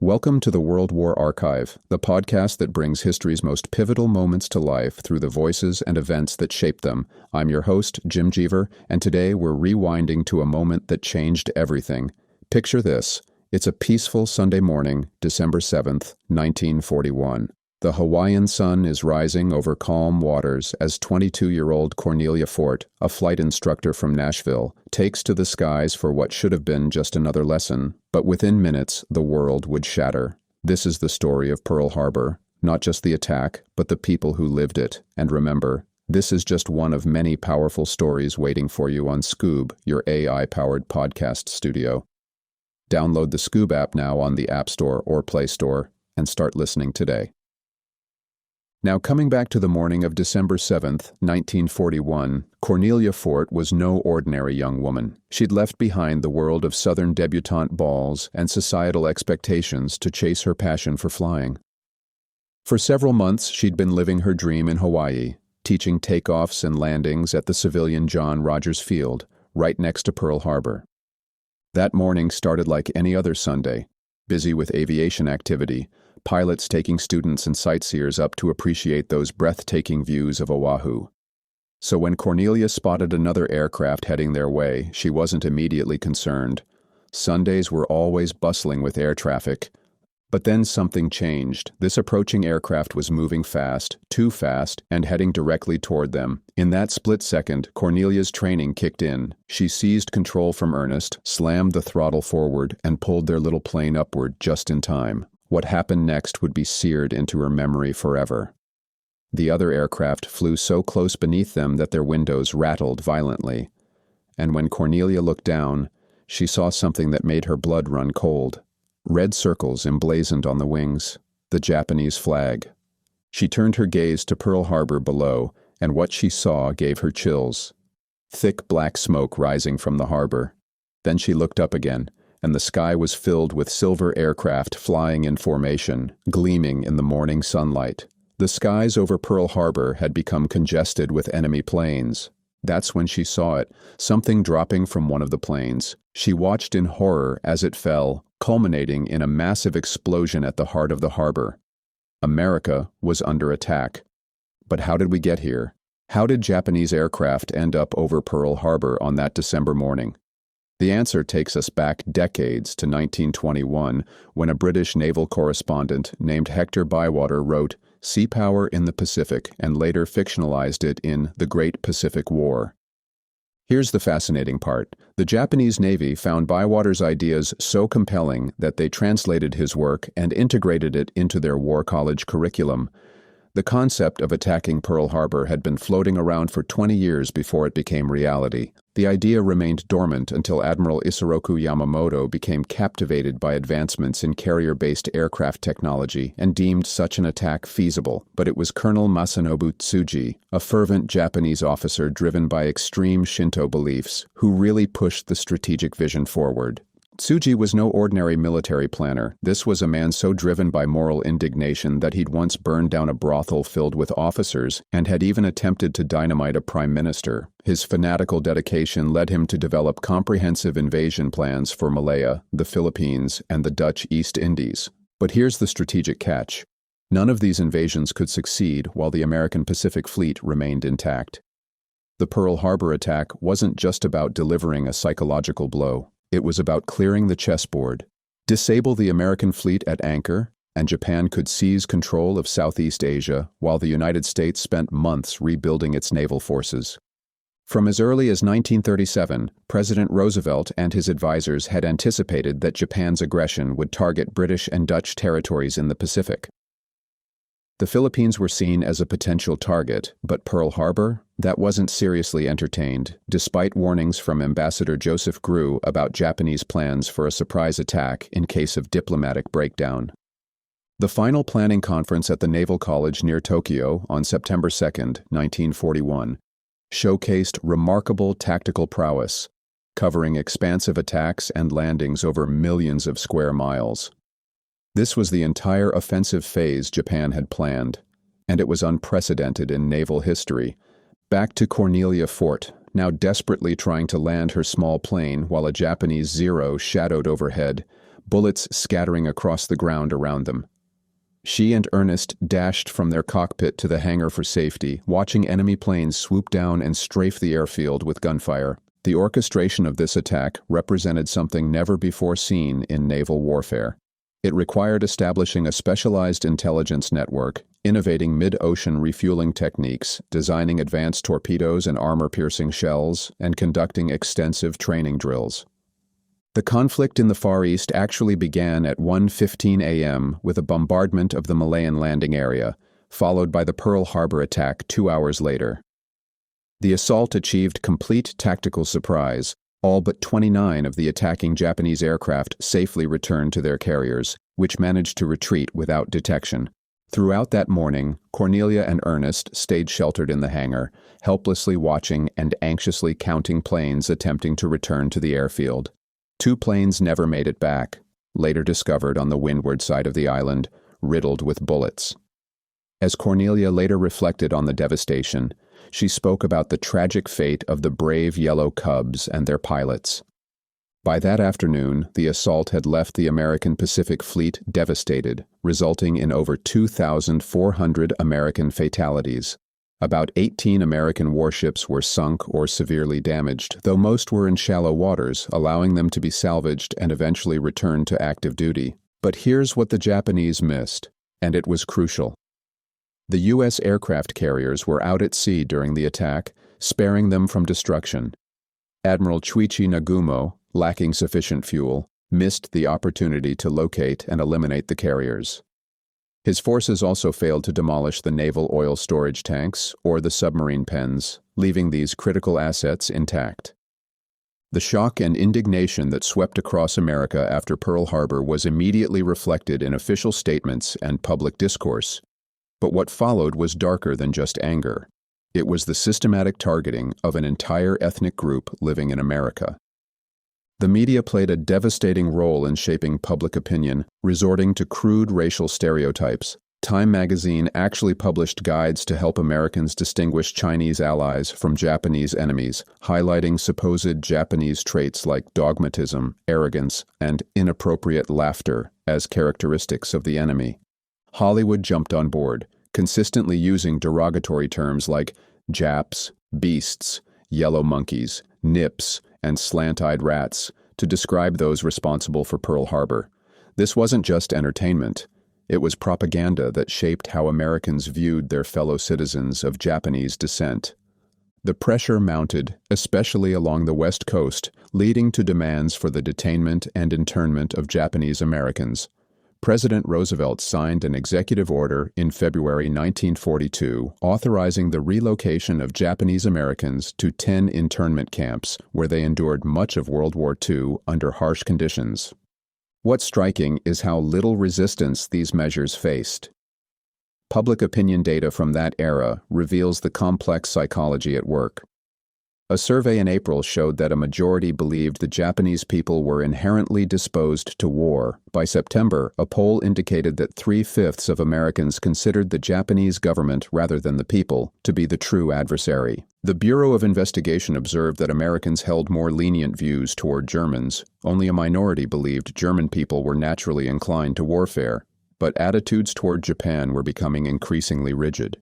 Welcome to the World War Archive, the podcast that brings history's most pivotal moments to life through the voices and events that shaped them. I'm your host, Jim Jeaver, and today we're rewinding to a moment that changed everything. Picture this. It's a peaceful Sunday morning, December 7th, 1941. The Hawaiian sun is rising over calm waters as 22-year-old Cornelia Fort, a flight instructor from Nashville, takes to the skies for what should have been just another lesson. But within minutes, the world would shatter. This is the story of Pearl Harbor, not just the attack, but the people who lived it. And remember, this is just one of many powerful stories waiting for you on Skoob, your AI-powered podcast studio. Download the Skoob app now on the App Store or Play Store and start listening today. Now, coming back to the morning of December 7th, 1941, Cornelia Fort was no ordinary young woman. She'd left behind the world of Southern debutante balls and societal expectations to chase her passion for flying. For several months, she'd been living her dream in Hawaii, teaching takeoffs and landings at the civilian John Rogers Field, right next to Pearl Harbor. That morning started like any other Sunday, busy with aviation activity, pilots taking students and sightseers up to appreciate those breathtaking views of Oahu. So when Cornelia spotted another aircraft heading their way, she wasn't immediately concerned. Sundays were always bustling with air traffic. But then something changed. This approaching aircraft was moving fast, too fast, and heading directly toward them. In that split second, Cornelia's training kicked in. She seized control from Ernest, slammed the throttle forward, and pulled their little plane upward just in time. What happened next would be seared into her memory forever. The other aircraft flew so close beneath them that their windows rattled violently. And when Cornelia looked down, she saw something that made her blood run cold. Red circles emblazoned on the wings, the Japanese flag. She turned her gaze to Pearl Harbor below, and what she saw gave her chills. Thick black smoke rising from the harbor. Then she looked up again, and the sky was filled with silver aircraft flying in formation, gleaming in the morning sunlight. The skies over Pearl Harbor had become congested with enemy planes. That's when she saw it, something dropping from one of the planes. She watched in horror as it fell, culminating in a massive explosion at the heart of the harbor. America was under attack. But how did we get here? How did Japanese aircraft end up over Pearl Harbor on that December morning? The answer takes us back decades to 1921, when a British naval correspondent named Hector Bywater wrote Sea Power in the Pacific and later fictionalized it in The Great Pacific War. Here's the fascinating part. The Japanese Navy found Bywater's ideas so compelling that they translated his work and integrated it into their War College curriculum. The concept of attacking Pearl Harbor had been floating around for 20 years before it became reality. The idea remained dormant until Admiral Isoroku Yamamoto became captivated by advancements in carrier-based aircraft technology and deemed such an attack feasible. But it was Colonel Masanobu Tsuji, a fervent Japanese officer driven by extreme Shinto beliefs, who really pushed the strategic vision forward. Tsuji was no ordinary military planner. This was a man so driven by moral indignation that he'd once burned down a brothel filled with officers and had even attempted to dynamite a prime minister. His fanatical dedication led him to develop comprehensive invasion plans for Malaya, the Philippines, and the Dutch East Indies. But here's the strategic catch. None of these invasions could succeed while the American Pacific Fleet remained intact. The Pearl Harbor attack wasn't just about delivering a psychological blow. It was about clearing the chessboard, disable the American fleet at anchor, and Japan could seize control of Southeast Asia while the United States spent months rebuilding its naval forces. From as early as 1937, President Roosevelt and his advisors had anticipated that Japan's aggression would target British and Dutch territories in the Pacific. The Philippines were seen as a potential target, but Pearl Harbor? That wasn't seriously entertained, despite warnings from Ambassador Joseph Grew about Japanese plans for a surprise attack in case of diplomatic breakdown. The final planning conference at the Naval College near Tokyo on September 2, 1941, showcased remarkable tactical prowess, covering expansive attacks and landings over millions of square miles. This was the entire offensive phase Japan had planned, and it was unprecedented in naval history. Back to Cornelia Fort, now desperately trying to land her small plane while a Japanese Zero shadowed overhead, bullets scattering across the ground around them. She and Ernest dashed from their cockpit to the hangar for safety, watching enemy planes swoop down and strafe the airfield with gunfire. The orchestration of this attack represented something never before seen in naval warfare. It required establishing a specialized intelligence network, innovating mid-ocean refueling techniques, designing advanced torpedoes and armor-piercing shells, and conducting extensive training drills. The conflict in the Far East actually began at 1:15 a.m. with a bombardment of the Malayan landing area, followed by the Pearl Harbor attack 2 hours later. The assault achieved complete tactical surprise. All but 29 of the attacking Japanese aircraft safely returned to their carriers, which managed to retreat without detection. Throughout that morning, Cornelia and Ernest stayed sheltered in the hangar, helplessly watching and anxiously counting planes attempting to return to the airfield. 2 planes never made it back, later discovered on the windward side of the island, riddled with bullets. As Cornelia later reflected on the devastation, she spoke about the tragic fate of the brave yellow cubs and their pilots. By that afternoon, the assault had left the American Pacific Fleet devastated, resulting in over 2,400 American fatalities. About 18 American warships were sunk or severely damaged, though most were in shallow waters, allowing them to be salvaged and eventually returned to active duty. But here's what the Japanese missed, and it was crucial. The U.S. aircraft carriers were out at sea during the attack, sparing them from destruction. Admiral Chuichi Nagumo, lacking sufficient fuel, missed the opportunity to locate and eliminate the carriers. His forces also failed to demolish the naval oil storage tanks or the submarine pens, leaving these critical assets intact. The shock and indignation that swept across America after Pearl Harbor was immediately reflected in official statements and public discourse. But what followed was darker than just anger. It was the systematic targeting of an entire ethnic group living in America. The media played a devastating role in shaping public opinion, resorting to crude racial stereotypes. Time magazine actually published guides to help Americans distinguish Chinese allies from Japanese enemies, highlighting supposed Japanese traits like dogmatism, arrogance, and inappropriate laughter as characteristics of the enemy. Hollywood jumped on board, consistently using derogatory terms like Japs, beasts, yellow monkeys, nips, and slant-eyed rats to describe those responsible for Pearl Harbor. This wasn't just entertainment. It was propaganda that shaped how Americans viewed their fellow citizens of Japanese descent. The pressure mounted, especially along the West Coast, leading to demands for the detainment and internment of Japanese Americans. President Roosevelt signed an executive order in February 1942 authorizing the relocation of Japanese Americans to 10 internment camps where they endured much of World War II under harsh conditions. What's striking is how little resistance these measures faced. Public opinion data from that era reveals the complex psychology at work. A survey in April showed that a majority believed the Japanese people were inherently disposed to war. By September, a poll indicated that 3/5 of Americans considered the Japanese government, rather than the people, to be the true adversary. The Bureau of Investigation observed that Americans held more lenient views toward Germans. Only a minority believed German people were naturally inclined to warfare, but attitudes toward Japan were becoming increasingly rigid.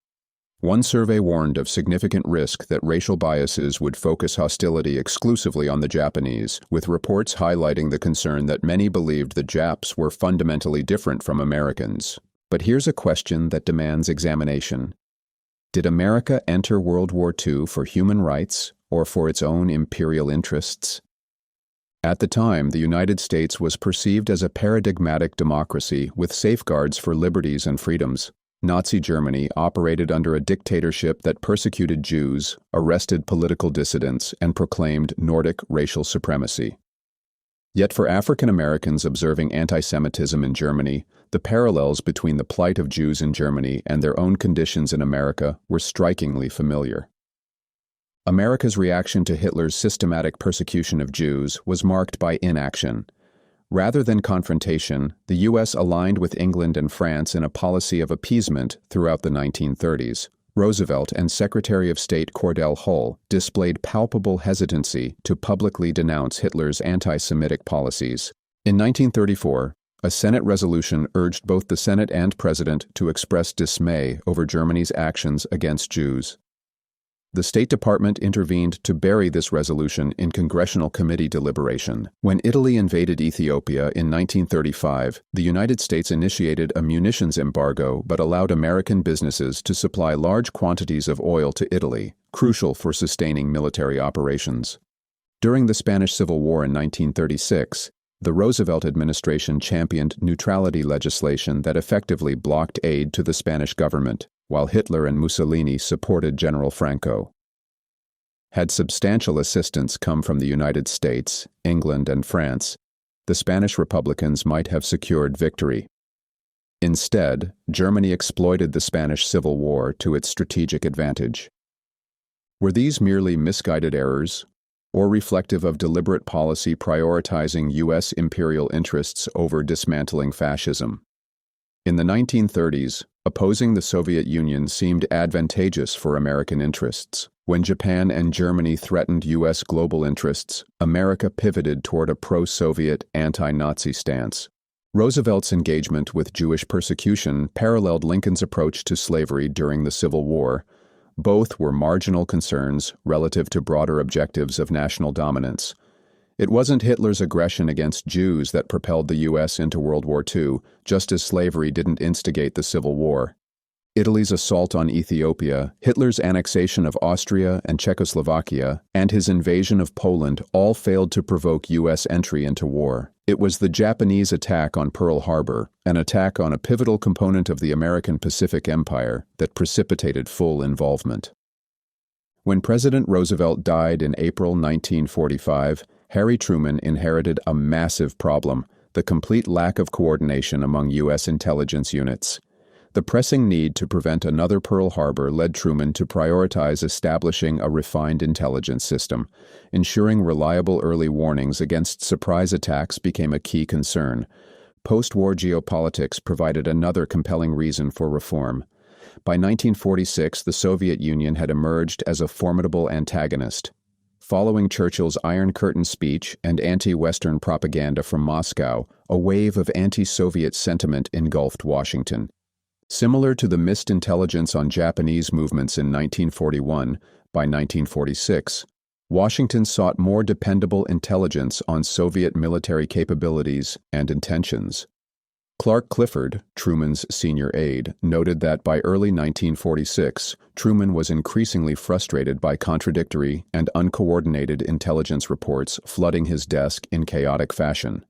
One survey warned of significant risk that racial biases would focus hostility exclusively on the Japanese, with reports highlighting the concern that many believed the Japs were fundamentally different from Americans. But here's a question that demands examination. Did America enter World War II for human rights or for its own imperial interests? At the time, the United States was perceived as a paradigmatic democracy with safeguards for liberties and freedoms. Nazi Germany operated under a dictatorship that persecuted Jews, arrested political dissidents, and proclaimed Nordic racial supremacy. Yet for African Americans observing anti-Semitism in Germany, the parallels between the plight of Jews in Germany and their own conditions in America were strikingly familiar. America's reaction to Hitler's systematic persecution of Jews was marked by inaction. Rather than confrontation, the U.S. aligned with England and France in a policy of appeasement throughout the 1930s. Roosevelt and Secretary of State Cordell Hull displayed palpable hesitancy to publicly denounce Hitler's anti-Semitic policies. In 1934, a Senate resolution urged both the Senate and President to express dismay over Germany's actions against Jews. The State Department intervened to bury this resolution in congressional committee deliberation. When Italy invaded Ethiopia in 1935, the United States initiated a munitions embargo but allowed American businesses to supply large quantities of oil to Italy, crucial for sustaining military operations. During the Spanish Civil War in 1936, the Roosevelt administration championed neutrality legislation that effectively blocked aid to the Spanish government, while Hitler and Mussolini supported General Franco. Had substantial assistance come from the United States, England, and France, the Spanish Republicans might have secured victory. Instead, Germany exploited the Spanish Civil War to its strategic advantage. Were these merely misguided errors, or reflective of deliberate policy prioritizing U.S. imperial interests over dismantling fascism? In the 1930s, opposing the Soviet Union seemed advantageous for American interests. When Japan and Germany threatened U.S. global interests, America pivoted toward a pro-Soviet, anti-Nazi stance. Roosevelt's engagement with Jewish persecution paralleled Lincoln's approach to slavery during the Civil War. Both were marginal concerns relative to broader objectives of national dominance. It wasn't Hitler's aggression against Jews that propelled the U.S. into World War II, just as slavery didn't instigate the Civil War. Italy's assault on Ethiopia, Hitler's annexation of Austria and Czechoslovakia, and his invasion of Poland all failed to provoke U.S. entry into war. It was the Japanese attack on Pearl Harbor, an attack on a pivotal component of the American Pacific Empire, that precipitated full involvement. When President Roosevelt died in April 1945, Harry Truman inherited a massive problem: the complete lack of coordination among U.S. intelligence units. The pressing need to prevent another Pearl Harbor led Truman to prioritize establishing a refined intelligence system. Ensuring reliable early warnings against surprise attacks became a key concern. Post-war geopolitics provided another compelling reason for reform. By 1946, the Soviet Union had emerged as a formidable antagonist. Following Churchill's Iron Curtain speech and anti-Western propaganda from Moscow, a wave of anti-Soviet sentiment engulfed Washington. Similar to the missed intelligence on Japanese movements in 1941, by 1946, Washington sought more dependable intelligence on Soviet military capabilities and intentions. Clark Clifford, Truman's senior aide, noted that by early 1946, Truman was increasingly frustrated by contradictory and uncoordinated intelligence reports flooding his desk in chaotic fashion.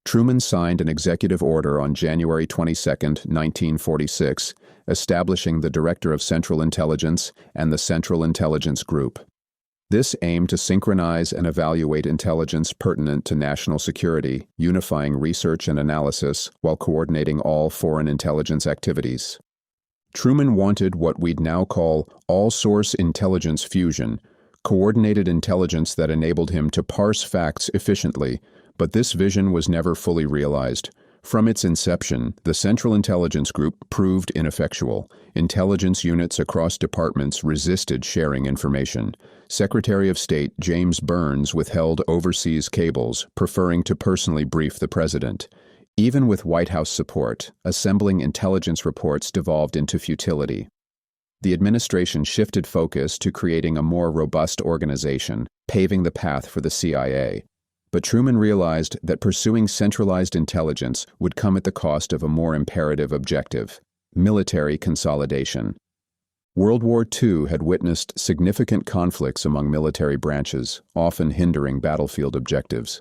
Truman signed an executive order on January 22, 1946, establishing the Director of Central Intelligence and the Central Intelligence Group. This aimed to synchronize and evaluate intelligence pertinent to national security, unifying research and analysis while coordinating all foreign intelligence activities. Truman wanted what we'd now call all-source intelligence fusion, coordinated intelligence that enabled him to parse facts efficiently, but this vision was never fully realized. From its inception, the Central Intelligence Group proved ineffectual. Intelligence units across departments resisted sharing information. Secretary of State James Burns withheld overseas cables, preferring to personally brief the president. Even with White House support, assembling intelligence reports devolved into futility. The administration shifted focus to creating a more robust organization, paving the path for the CIA. But Truman realized that pursuing centralized intelligence would come at the cost of a more imperative objective: military consolidation. World War II had witnessed significant conflicts among military branches, often hindering battlefield objectives.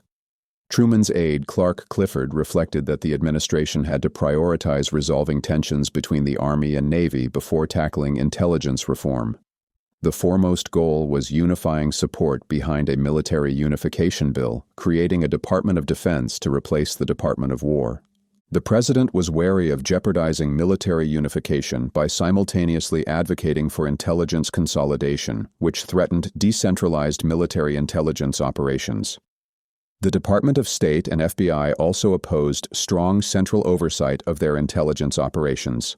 Truman's aide, Clark Clifford, reflected that the administration had to prioritize resolving tensions between the Army and Navy before tackling intelligence reform. The foremost goal was unifying support behind a military unification bill, creating a Department of Defense to replace the Department of War. The president was wary of jeopardizing military unification by simultaneously advocating for intelligence consolidation, which threatened decentralized military intelligence operations. The Department of State and FBI also opposed strong central oversight of their intelligence operations.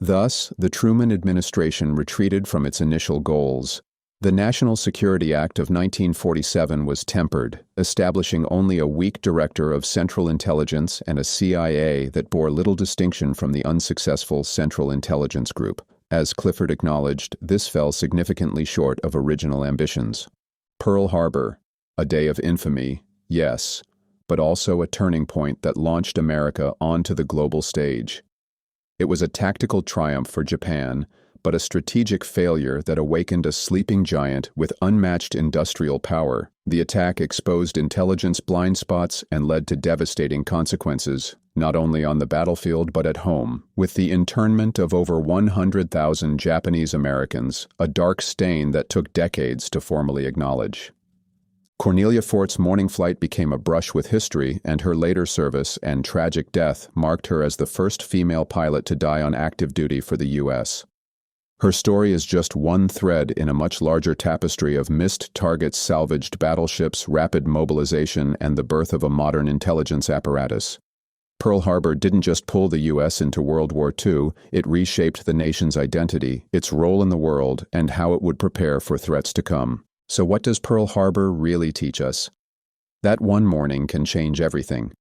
Thus, the Truman administration retreated from its initial goals. The National Security Act of 1947 was tempered, establishing only a weak director of Central Intelligence and a CIA that bore little distinction from the unsuccessful Central Intelligence Group. As Clifford acknowledged, this fell significantly short of original ambitions. Pearl Harbor, a day of infamy, yes, but also a turning point that launched America onto the global stage. It was a tactical triumph for Japan, but a strategic failure that awakened a sleeping giant with unmatched industrial power. The attack exposed intelligence blind spots and led to devastating consequences, not only on the battlefield but at home, with the internment of over 100,000 Japanese Americans, a dark stain that took decades to formally acknowledge. Cornelia Fort's morning flight became a brush with history, and her later service and tragic death marked her as the first female pilot to die on active duty for the U.S. Her story is just one thread in a much larger tapestry of missed targets, salvaged battleships, rapid mobilization, and the birth of a modern intelligence apparatus. Pearl Harbor didn't just pull the U.S. into World War II, it reshaped the nation's identity, its role in the world, and how it would prepare for threats to come. So what does Pearl Harbor really teach us? That one morning can change everything,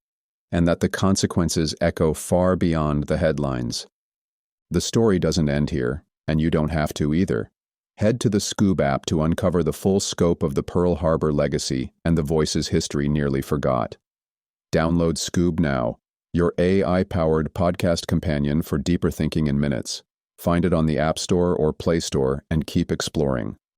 and that the consequences echo far beyond the headlines. The story doesn't end here. And you don't have to either. Head to the Skoob app to uncover the full scope of the Pearl Harbor legacy and the voices history nearly forgot. Download Skoob now, your AI-powered podcast companion for deeper thinking in minutes. Find it on the App Store or Play Store and keep exploring.